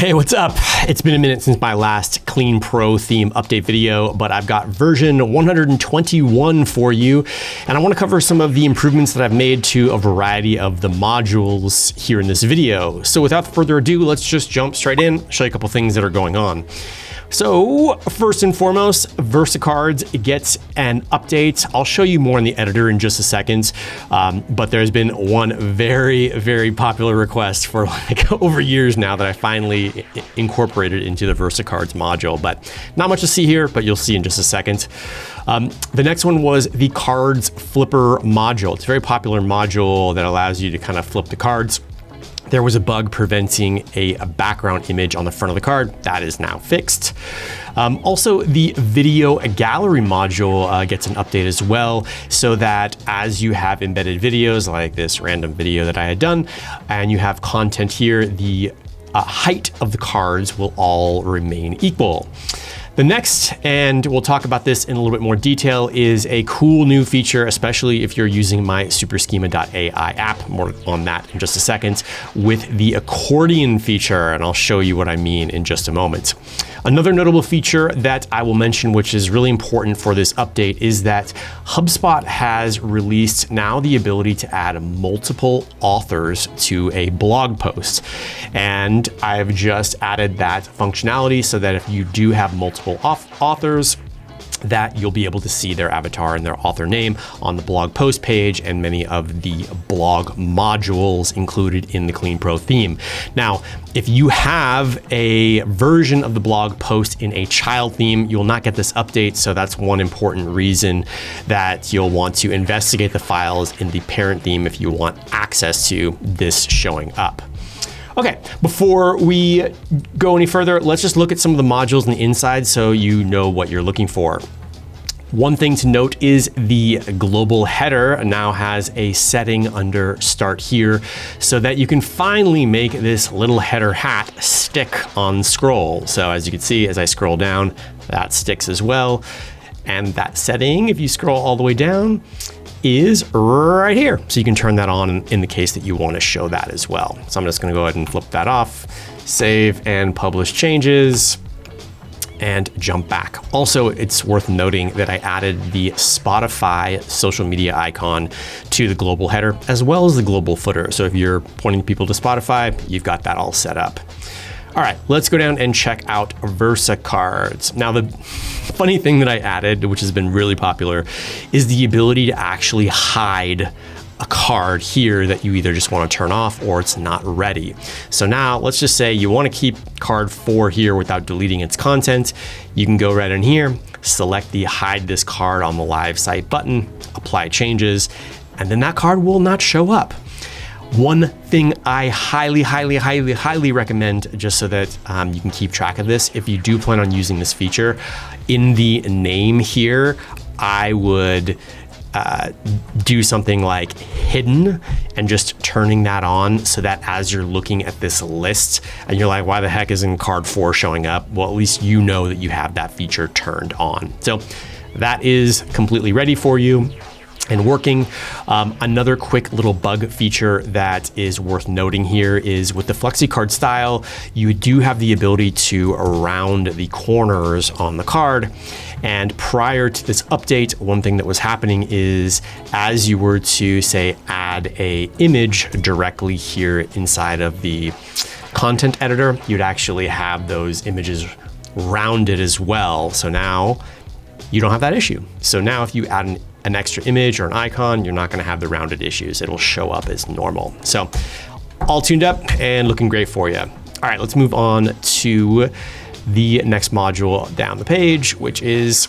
Hey, what's up? It's been a minute since my last Clean Pro theme update video, but I've got version 121 for you, and I want to cover some of the improvements that I've made to a variety of the modules here in this video. So without further ado, let's just jump straight in, show you a couple things that are going on. So first and foremost, VersaCards gets an update. I'll show you more in the editor in just a second, but there's been one very, very popular request for like over years now that I finally incorporated into the VersaCards module, but not much to see here, but you'll see in just a second. The next one was the Cards Flipper module. It's a very popular module that allows you to kind of flip the cards. There was a bug preventing a background image on the front of the card. That is now fixed. Also, the video gallery module gets an update as well, so that as you have embedded videos like this random video that I had done, and you have content here, the height of the cards will all remain equal. The next, and we'll talk about this in a little bit more detail, is a cool new feature, especially if you're using my SuperSchema.ai app. More on that in just a second, with the Accordion feature, and I'll show you what I mean in just a moment. Another notable feature that I will mention, which is really important for this update, is that HubSpot has released now the ability to add multiple authors to a blog post. And I've just added that functionality so that if you do have multiple authors, that you'll be able to see their avatar and their author name on the blog post page and many of the blog modules included in the Clean Pro theme. Now, if you have a version of the blog post in a child theme, you will not get this update. So that's one important reason that you'll want to investigate the files in the parent theme if you want access to this showing up. Okay, before we go any further, let's just look at some of the modules on the inside so you know what you're looking for. One thing to note is the global header now has a setting under Start Here so that you can finally make this little header hat stick on scroll. So as you can see, as I scroll down, that sticks as well. And that setting, if you scroll all the way down, is right here. So you can turn that on in the case that you want to show that as well. So I'm just going to go ahead and flip that off, save and publish changes, and jump back. Also, it's worth noting that I added the Spotify social media icon to the global header as well as the global footer. So if you're pointing people to Spotify, you've got that all set up. All right, let's go down and check out VersaCards. Now, the funny thing that I added, which has been really popular, is the ability to actually hide a card here that you either just want to turn off or it's not ready. So now let's just say you want to keep card 4 here without deleting its content. You can go right in here, select the hide this card on the live site button, apply changes, and then that card will not show up. One thing I highly recommend, just so that you can keep track of this, if you do plan on using this feature, in the name here, I would do something like hidden and just turning that on so that as you're looking at this list and you're like, why the heck isn't card 4 showing up? Well, at least you know that you have that feature turned on. So that is completely ready for you and working. Another quick little bug feature that is worth noting here is with the FlexiCard style, you do have the ability to round the corners on the card. And prior to this update, one thing that was happening is as you were to say add a image directly here inside of the content editor, you'd actually have those images rounded as well. So now you don't have that issue. So now if you add an extra image or an icon, you're not going to have the rounded issues. It'll show up as normal. So all tuned up and looking great for you. All right, let's move on to the next module down the page, which is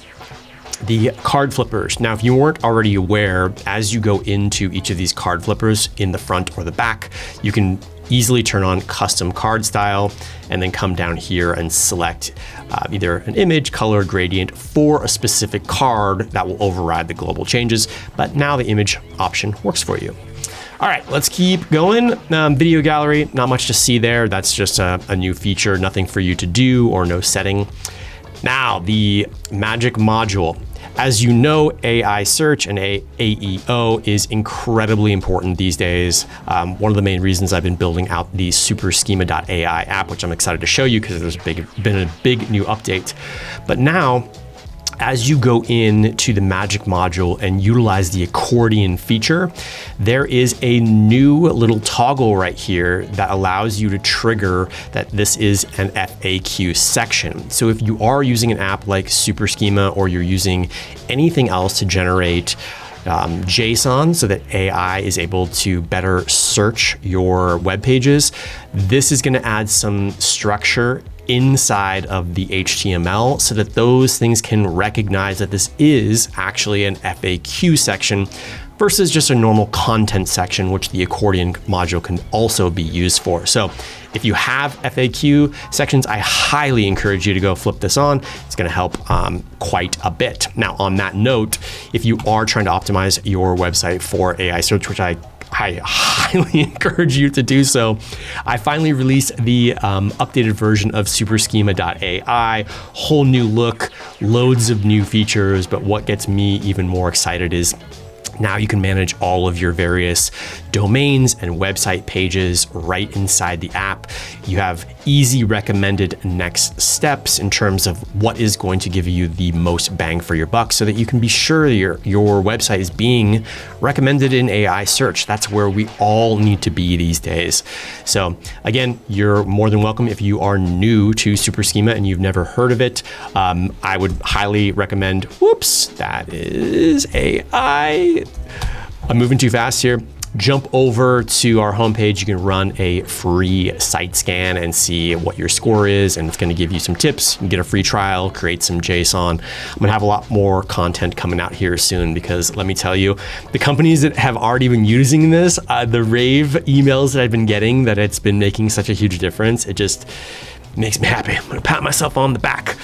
the card flippers. Now, if you weren't already aware, as you go into each of these card flippers in the front or the back, you can easily turn on custom card style and then come down here and select either an image, color, gradient for a specific card that will override the global changes. But now the image option works for you. All right, let's keep going. Video gallery, not much to see there. That's just a new feature, nothing for you to do or no setting. Now, the magic module. As you know, AI search and AEO is incredibly important these days. One of the main reasons I've been building out the SuperSchema.ai app, which I'm excited to show you because there's been a big new update. But now, as you go into the Magic module and utilize the Accordion feature, there is a new little toggle right here that allows you to trigger that this is an FAQ section. So if you are using an app like SuperSchema, or you're using anything else to generate JSON so that AI is able to better search your web pages, this is going to add some structure inside of the HTML so that those things can recognize that this is actually an FAQ section versus just a normal content section, which the Accordion module can also be used for. So if you have FAQ sections, I highly encourage you to go flip this on. It's going to help quite a bit. Now, on that note, if you are trying to optimize your website for AI search, which I highly encourage you to do so, I finally released the updated version of SuperSchema.ai. Whole new look, loads of new features, but what gets me even more excited is now you can manage all of your various domains and website pages right inside the app. You have easy recommended next steps in terms of what is going to give you the most bang for your buck so that you can be sure your website is being recommended in AI search. That's where we all need to be these days. So again, you're more than welcome if you are new to SuperSchema and you've never heard of it. I would highly recommend, whoops, that is AI. I'm moving too fast here. Jump over to our homepage. You can run a free site scan and see what your score is, and it's going to give you some tips. You can get a free trial, create some JSON. I'm going to have a lot more content coming out here soon because let me tell you, the companies that have already been using this, the rave emails that I've been getting that it's been making such a huge difference, it just makes me happy. I'm going to pat myself on the back.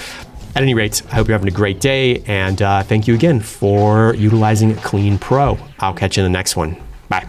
At any rate, I hope you're having a great day, and thank you again for utilizing Clean Pro. I'll catch you in the next one. Bye.